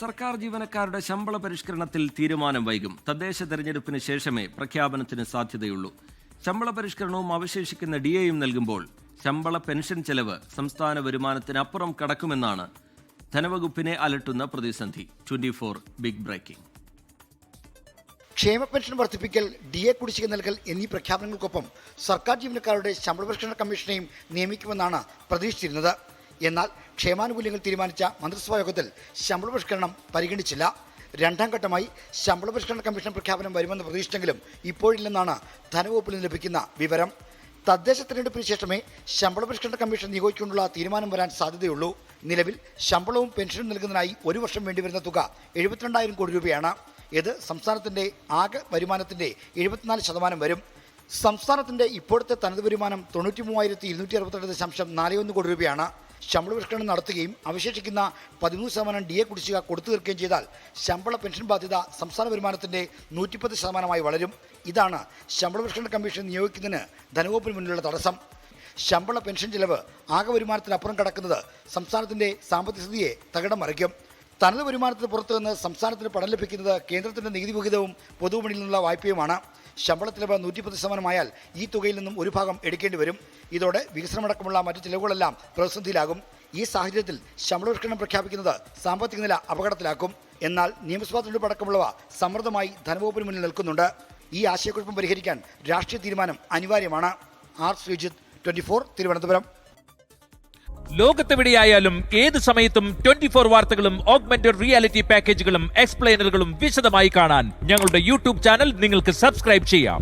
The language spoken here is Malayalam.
സർക്കാർ ജീവനക്കാരുടെ ശമ്പള പരിഷ്കരണത്തിൽ തീരുമാനം വൈകും. തദ്ദേശ തെരഞ്ഞെടുപ്പിന് ശേഷമേ പ്രഖ്യാപനത്തിന് സാധ്യതയുള്ളൂ. ശമ്പള പരിഷ്കരണവും അവശേഷിക്കുന്ന ഡിഎയും നൽകുമ്പോൾ ശമ്പള പെൻഷൻ ചെലവ് സംസ്ഥാന വരുമാനത്തിനപ്പുറം കടക്കുമെന്നാണ് ധനവകുപ്പിനെ അലട്ടുന്ന പ്രതിസന്ധി. 24 ബിഗ് ബ്രേക്കിംഗ്. ക്ഷേമ പെൻഷൻ വർദ്ധിപ്പിക്കൽ, ഡിഎ കുടിശ്ശിക നൽകൽ എന്നീ പ്രഖ്യാപനങ്ങൾക്കൊപ്പം സർക്കാർ ജീവനക്കാരുടെ ശമ്പള പരിഷ്കരണ കമ്മീഷനെയും നിയമിക്കുമെന്നാണ് പ്രതീക്ഷിച്ചിരുന്നത്. എന്നാൽ ക്ഷേമാനുകൂല്യങ്ങൾ തീരുമാനിച്ച മന്ത്രിസഭാ യോഗത്തിൽ ശമ്പള പരിഷ്കരണം പരിഗണിച്ചില്ല. രണ്ടാം ഘട്ടമായി ശമ്പള പരിഷ്കരണ കമ്മീഷൻ പ്രഖ്യാപനം വരുമെന്ന് പ്രതീക്ഷിച്ചെങ്കിലും ഇപ്പോഴില്ലെന്നാണ് ധനവകുപ്പിൽ നിന്ന് ലഭിക്കുന്ന വിവരം. തദ്ദേശ തെരഞ്ഞെടുപ്പിന് ശേഷമേ ശമ്പള പരിഷ്കരണ കമ്മീഷൻ നിയോഗിച്ചുകൊണ്ടുള്ള തീരുമാനം വരാൻ സാധ്യതയുള്ളൂ. നിലവിൽ ശമ്പളവും പെൻഷനും നൽകുന്നതിനായി ഒരു വർഷം വേണ്ടിവരുന്ന തുക 72,000 കോടി രൂപയാണ്. ഇത് സംസ്ഥാനത്തിന്റെ ആകെ വരുമാനത്തിന്റെ 74% വരും. സംസ്ഥാനത്തിന്റെ ഇപ്പോഴത്തെ തനത് വരുമാനം 93,262.41 കോടി രൂപയാണ്. ശമ്പള പരിഷ്കരണം നടത്തുകയും അവശേഷിക്കുന്ന 13% ഡിഎ കുടിശ്ശിക കൊടുത്തു തീർക്കുകയും ചെയ്താൽ ശമ്പള പെൻഷൻ ബാധ്യത സംസ്ഥാന വരുമാനത്തിന്റെ 110% വളരും. ഇതാണ് ശമ്പള പരിഷ്കരണ കമ്മീഷൻ നിയോഗിക്കുന്നതിന് ധനവകുപ്പിന് മുന്നിലുള്ള തടസ്സം. ശമ്പള പെൻഷൻ ചെലവ് ആകെ വരുമാനത്തിനപ്പുറം കടക്കുന്നത് സംസ്ഥാനത്തിന്റെ സാമ്പത്തിക സ്ഥിതിയെ തകിടം മറിക്കും. തനത് വരുമാനത്തിന് പുറത്തു നിന്ന് സംസ്ഥാനത്തിന് പണം ലഭിക്കുന്നത് കേന്ദ്രത്തിന്റെ നികുതി വിഹിതവും പൊതുവിപണിയിൽ നിന്നുള്ള വായ്പയുമാണ്. ശമ്പള ചെലവ് 110% ഈ തുകയിൽ നിന്നും ഒരു ഭാഗം എടുക്കേണ്ടി വരും. ഇതോടെ വികസനമടക്കമുള്ള മറ്റു ചിലവുകളെല്ലാം പ്രതിസന്ധിയിലാകും. ഈ സാഹചര്യത്തിൽ ശമ്പള പരിഷ്കരണം പ്രഖ്യാപിക്കുന്നത് സാമ്പത്തിക നില അപകടത്തിലാക്കും. എന്നാൽ നിയമസഭാ തെരഞ്ഞെടുപ്പ് അടക്കമുള്ളവ സമ്മർദ്ദമായി ധനവകുപ്പിന് മുന്നിൽ നിൽക്കുന്നുണ്ട്. ഈ ആശയക്കുഴപ്പം പരിഹരിക്കാൻ രാഷ്ട്രീയ തീരുമാനം അനിവാര്യമാണ്. ആർ ശ്രീജിത്ത്, 24 തിരുവനന്തപുരം. ലോകത്തെവിടെയായാലും ഏത് സമയത്തും 24 വാർത്തകളും ഓഗ്മെന്റഡ് റിയാലിറ്റി പാക്കേജുകളും എക്സ്പ്ലെയിനറുകളും വിശദമായി കാണാൻ ഞങ്ങളുടെ യൂട്യൂബ് ചാനൽ നിങ്ങൾക്ക് സബ്സ്ക്രൈബ് ചെയ്യാം.